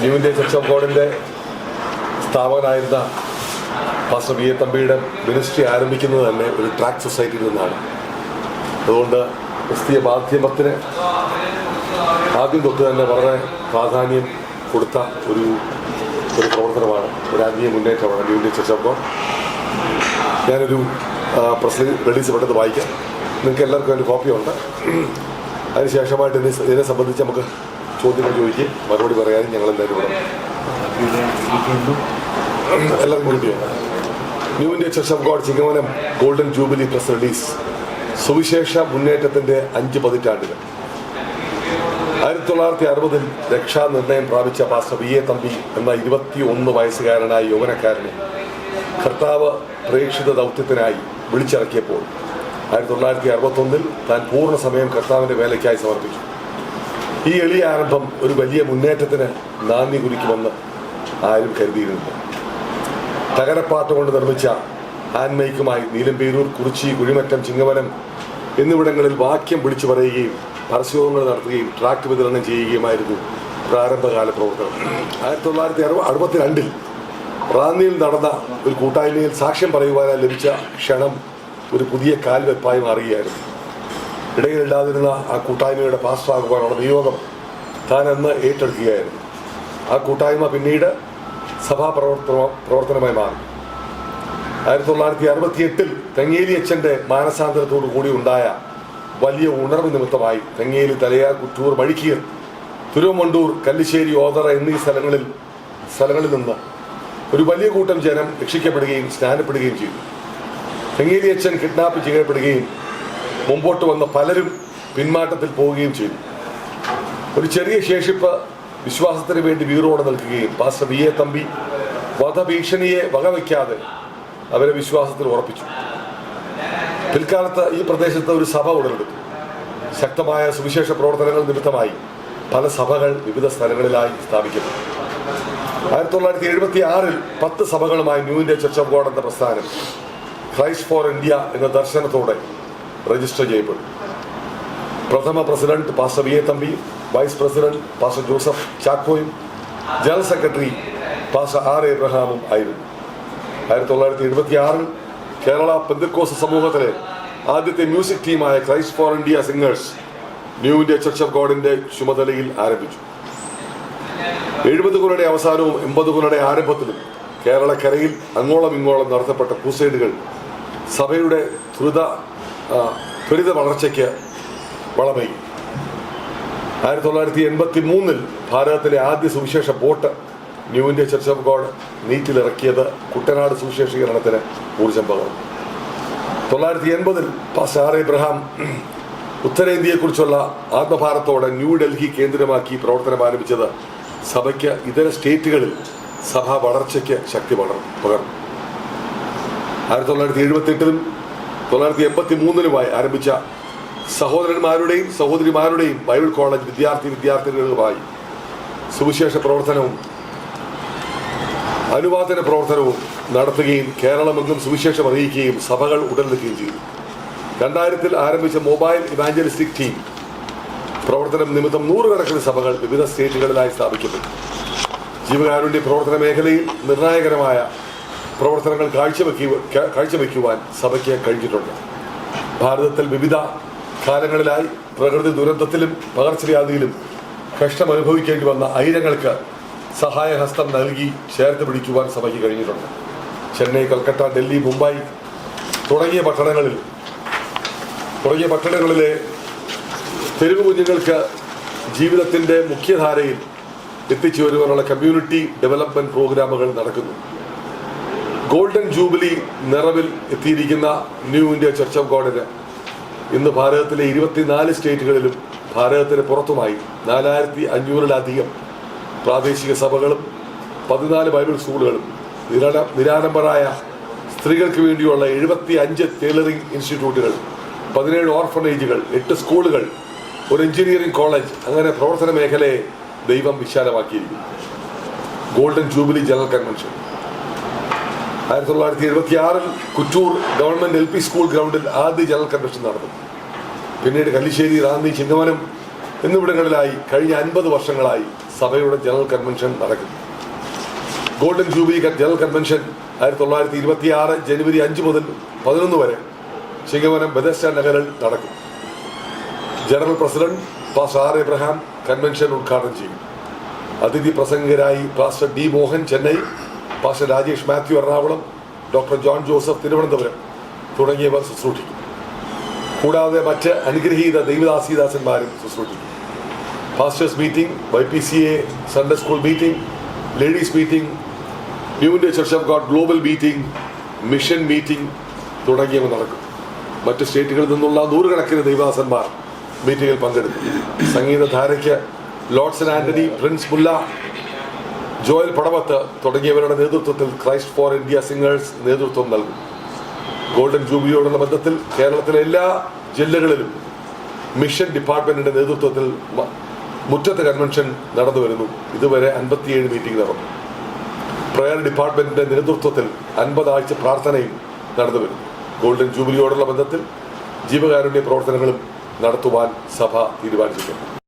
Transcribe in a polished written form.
New India church of ഗോഡിൻ്റെ സ്ഥാപകനായിരുന്ന pastor V A തമ്പിയുടെ മിനിസ്ട്രി ആരംഭിക്കുന്നത് തന്നെ ഒരു ട്രാക്ട് സൊസൈറ്റിയിൽ നിന്നാണ്. അതുകൊണ്ട് ക്രിസ്തീയ മാധ്യമത്തിന് ആദ്യം തൊട്ട് തന്നെ വളരെ പ്രാധാന്യം കൊടുത്ത ഒരു പ്രവർത്തനമാണ്, ഒരു ആത്മീയ മുന്നേറ്റമാണ് new India church of God. ഞാനൊരു പ്രസ് റിലീസ് പെട്ടെന്ന് വായിക്കാം, നിങ്ങൾക്ക് എല്ലാവർക്കും അതിൻ്റെ കോപ്പിയുണ്ട്. അതിനുശേഷമായിട്ട് ഇതിനെ സംബന്ധിച്ച് നമുക്ക് ചോദ്യങ്ങൾ ചോദിക്കുകയും മറുപടി പറയാനും ഞങ്ങൾ എന്തായാലും ഇവിടെ എല്ലാവർക്കും കിട്ടിയാണ്. New India church of God Chingavanam golden jubilee press release. സുവിശേഷ മുന്നേറ്റത്തിൻ്റെ 5 പതിറ്റാണ്ടുകൾ. 1960 രക്ഷാനിർണയം പ്രാപിച്ച പാസ്റ്റർ വി എ തമ്പി എന്ന 21 വയസ്സുകാരനായ യൗവനക്കാരനെ കർത്താവ് പ്രേക്ഷിത ദൗത്യത്തിനായി വിളിച്ചിറക്കിയപ്പോൾ 1961 താൻ പൂർണ്ണ സമയം കർത്താവിൻ്റെ വേലയ്ക്കായി സമർപ്പിച്ചു. ഈ എളിയ ആരംഭം ഒരു വലിയ മുന്നേറ്റത്തിന് നാന്ദി കുറിക്കുമെന്ന് ആരും കരുതിയിരുന്നില്ല. തകരപ്പാട്ട് കൊണ്ട് നിർമ്മിച്ച ഹാൻമൈക്കുമായി നീലംപേരൂർ, കുറിച്ചി, കുഴിമറ്റം, ചിങ്ങവനം എന്നിവിടങ്ങളിൽ വാക്യം വിളിച്ചു പറയുകയും പരസ്യങ്ങൾ നടത്തുകയും ട്രാക്ട് വിതരണം ചെയ്യുകയുമായിരുന്നു പ്രാരംഭകാല പ്രവർത്തനം. 1962 റാന്നിയിൽ നടന്ന ഒരു കൂട്ടായ്മയിൽ സാക്ഷ്യം പറയുവാനായി ലഭിച്ച ക്ഷണം ഒരു പുതിയ കാൽവെപ്പായി മാറുകയായിരുന്നു. ഇടയിലില്ലാതിരുന്ന ആ കൂട്ടായ്മയുടെ പാസ്റ്ററാകുവാനുള്ള നിയോഗം താൻ അന്ന് ഏറ്റെടുക്കുകയായിരുന്നു. ആ കൂട്ടായ്മ പിന്നീട് സഭാ പ്രവർത്തനമായി മാറി. 1968 തെങ്ങേലി അച്ഛൻ്റെ മാനസാന്തരത്തോടു കൂടി ഉണ്ടായ വലിയ ഉണർവ് നിമിത്തമായി തെങ്ങേലി, തലയാർ, കുറ്റൂർ, മഴിക്കീർ, തിരുവമണ്ടൂർ, കല്ലിശ്ശേരി, ഓതറ എന്നീ സ്ഥലങ്ങളിൽ നിന്ന് ഒരു വലിയ കൂട്ടം ജനം രക്ഷിക്കപ്പെടുകയും സ്നാനപ്പെടുകയും ചെയ്തു. തെങ്ങേലി അച്ഛൻ കിഡ്നാപ്പ് ചെയ്യപ്പെടുകയും മുമ്പോട്ട് വന്ന പലരും പിന്മാറ്റത്തിൽ പോവുകയും ചെയ്തു. ഒരു ചെറിയ ശേഷിപ്പ് വിശ്വാസത്തിന് വേണ്ടി വീറോടെ നിൽക്കുകയും പാസ്റ്റർ വി എ തമ്പി വധഭീഷണിയെ വകവയ്ക്കാതെ അവരെ വിശ്വാസത്തിൽ ഉറപ്പിച്ചു. പിൽക്കാലത്ത് ഈ പ്രദേശത്ത് ഒരു സഭ ഉടലെടുത്തു. ശക്തമായ സുവിശേഷ പ്രവർത്തനങ്ങൾ നിമിത്തമായി പല സഭകൾ വിവിധ സ്ഥലങ്ങളിലായി സ്ഥാപിക്കുന്നു. 1976 10 സഭകളുമായി new India church of God എന്ന പ്രസ്ഥാനം ക്രൈസ്റ്റ് ഫോർ ഇന്ത്യ എന്ന ദർശനത്തോടെ രജിസ്റ്റർ ചെയ്യപ്പെട്ടു. പ്രഥമ president pastor V A Thampi, vice president pastor Joseph ചാക്കോയും ജനറൽ സെക്രട്ടറി പാസ്റ്റർ ആർ എബ്രഹാമും ആയിരുന്നു. 1976 കേരള പെന്തക്കോസ്ത് സമൂഹത്തിലെ ആദ്യത്തെ മ്യൂസിക് ടീമായ Christ for India singers new India church of ഗോഡിന്റെ ചുമതലയിൽ ആരംഭിച്ചു. 70കളുടെ അവസാനവും 80കളുടെ ആരംഭത്തിലും കേരളക്കരയിൽ അങ്ങോളം ഇങ്ങോളം നടത്തപ്പെട്ട ക്രൂസൈഡുകൾ സഭയുടെ ത്വരിത വളർച്ചയ്ക്ക് വളമേകി. 1983 ഭാരതത്തിലെ ആദ്യ സുവിശേഷ boat new India church of God നീറ്റിലിറക്കിയത് Kuttanad സുവിശേഷീകരണത്തിന് ഊർജം പകർന്നു. 1980 പാസ്റ്റർ ആർ എബ്രഹാം ഉത്തരേന്ത്യയെക്കുറിച്ചുള്ള ആത്മഭാരത്തോടെ ന്യൂഡൽഹി കേന്ദ്രമാക്കി പ്രവർത്തനം ആരംഭിച്ചത് സഭയ്ക്ക് ഇതര സ്റ്റേറ്റുകളിൽ സഭാ വളർച്ചയ്ക്ക് ശക്തി പകർന്നു. 1978 1983 ആരംഭിച്ച സഹോദരന്മാരുടെയും സഹോദരിമാരുടെയും ബൈബിൾ കോളേജ് വിദ്യാർത്ഥികളുമായി സുവിശേഷ പ്രവർത്തനവും അനുവാദന പ്രവർത്തനവും നടത്തുകയും കേരളമെങ്ങും സുവിശേഷം അറിയിക്കുകയും സഭകൾ ഉടലെടുക്കുകയും ചെയ്തു. 2000 ആരംഭിച്ച മൊബൈൽ ഇവാഞ്ചലിസ്റ്റിക് ടീം പ്രവർത്തനം നിമിത്തം 100 കണക്കിന് സഭകൾ വിവിധ സ്റ്റേറ്റുകളിലായി സ്ഥാപിക്കപ്പെട്ടു. ജീവകാരുണ്യ പ്രവർത്തന മേഖലയിൽ നിർണായകരമായ പ്രവർത്തനങ്ങൾ കാഴ്ചവെക്കുവാൻ സഭയ്ക്ക് കഴിഞ്ഞിട്ടുണ്ട്. ഭാരതത്തിൽ വിവിധ കാലങ്ങളിലായി പ്രകൃതി ദുരന്തത്തിലും പകർച്ചവ്യാധിയിലും കഷ്ടമനുഭവിക്കേണ്ടി വന്ന ആയിരങ്ങൾക്ക് സഹായഹസ്തം നൽകി ചേർത്ത് പിടിക്കുവാൻ സഭയ്ക്ക് കഴിഞ്ഞിട്ടുണ്ട്. ചെന്നൈ, കൽക്കട്ട, ഡൽഹി, മുംബൈ തുടങ്ങിയ പട്ടണങ്ങളിലെ തെരുവ് കുഞ്ഞുങ്ങൾക്ക് ജീവിതത്തിൻ്റെ മുഖ്യധാരയിൽ എത്തിച്ചു വരുവാനുള്ള കമ്മ്യൂണിറ്റി ഡെവലപ്മെന്റ് പ്രോഗ്രാമുകൾ നടക്കുന്നു. ഗോൾഡൻ ജൂബിലി നിറവിൽ എത്തിയിരിക്കുന്ന ന്യൂ ഇന്ത്യ ചർച്ച് ഓഫ് ഗോഡിന് ഇന്ന് ഭാരതത്തിലെ 24 സ്റ്റേറ്റുകളിലും ഭാരതത്തിന് പുറത്തുമായി 4500-ലധികം പ്രാദേശിക സഭകളും 14 ബൈബിൾ സ്കൂളുകളും നിരാലംബരായ സ്ത്രീകൾക്ക് വേണ്ടിയുള്ള 75 ടൈലറിംഗ് ഇൻസ്റ്റിറ്റ്യൂട്ടുകൾ, 17 ഓർഫനേജുകൾ, 8 സ്കൂളുകൾ, ഒരു എഞ്ചിനീയറിംഗ് കോളേജ്, അങ്ങനെ പ്രവർത്തന മേഖലയെ ദൈവം വിശാലമാക്കിയിരിക്കുന്നു. Golden jubilee general convention 1976 Kuttoor government LP school ഗ്രൗണ്ടിൽ ആദ്യ ജനറൽ കൺവെൻഷൻ നടന്നു. പിന്നീട് കല്ലിശ്ശേരി, റാന്നി, ചിങ്ങവനം എന്നിവിടങ്ങളിലായി കഴിഞ്ഞ 50 വർഷങ്ങളായി സഭയുടെ ജനറൽ കൺവെൻഷൻ നടക്കുന്നു. ഗോൾഡൻ ജൂബിലി ജനറൽ കൺവെൻഷൻ 1926 ജനുവരി 5 മുതൽ 11 വരെ ചിങ്ങവനം ബെതസ്ഡ നഗറിൽ നടക്കും. General president pastor R Abraham convention ഉദ്ഘാടനം ചെയ്യും. അതിഥി പ്രസംഗകരായി pastor D Mohan Chennai, pastor Rajesh Mathew Ernakulam, doctor John Joseph Thiruvananthapuram തുടങ്ങിയവർ ശുശ്രൂഷിക്കും. കൂടാതെ മറ്റ് അനുഗ്രഹീത ദൈവദാസീദാസന്മാരും ശുശ്രൂഷിക്കും. Pastors meeting, YPCA Sunday school meeting, ladies meeting, new India church of God global meeting, mission meeting തുടങ്ങിയവ നടക്കും. മറ്റ് സ്റ്റേറ്റുകളിൽ നിന്നുള്ള നൂറുകണക്കിന് ദൈവദാസന്മാർ മീറ്റിംഗിൽ പങ്കെടുക്കും. സംഗീതധാരയ്ക്ക് ലോർഡ്സൺ ആന്റണി, പ്രിൻസ് മുല്ല, ജോയൽ പടവത്ത് തുടങ്ങിയവരുടെ നേതൃത്വത്തിൽ ക്രൈസ്റ്റ് ഫോർ ഇന്ത്യ സിംഗേഴ്സ് നേതൃത്വം നൽകും. ഗോൾഡൻ ജൂബിലിയോടുള്ള ബന്ധത്തിൽ കേരളത്തിലെ എല്ലാ ജില്ലകളിലും മിഷൻ ഡിപ്പാർട്ട്മെന്റിന്റെ നേതൃത്വത്തിൽ മുറ്റത്ത് കൺവെൻഷൻ നടന്നു വരുന്നു. ഇതുവരെ 57 മീറ്റിംഗ് നടന്നു. പ്രയർ ഡിപ്പാർട്ട്മെന്റിന്റെ നേതൃത്വത്തിൽ 50 ആഴ്ച പ്രാർത്ഥനയും നടന്നു വരുന്നു. ഗോൾഡൻ ജൂബിലിയോടുള്ള ബന്ധത്തിൽ ജീവകാരുണ്യ പ്രവർത്തനങ്ങളും നടത്തുവാൻ സഭ തീരുമാനിച്ചിട്ടുണ്ട്.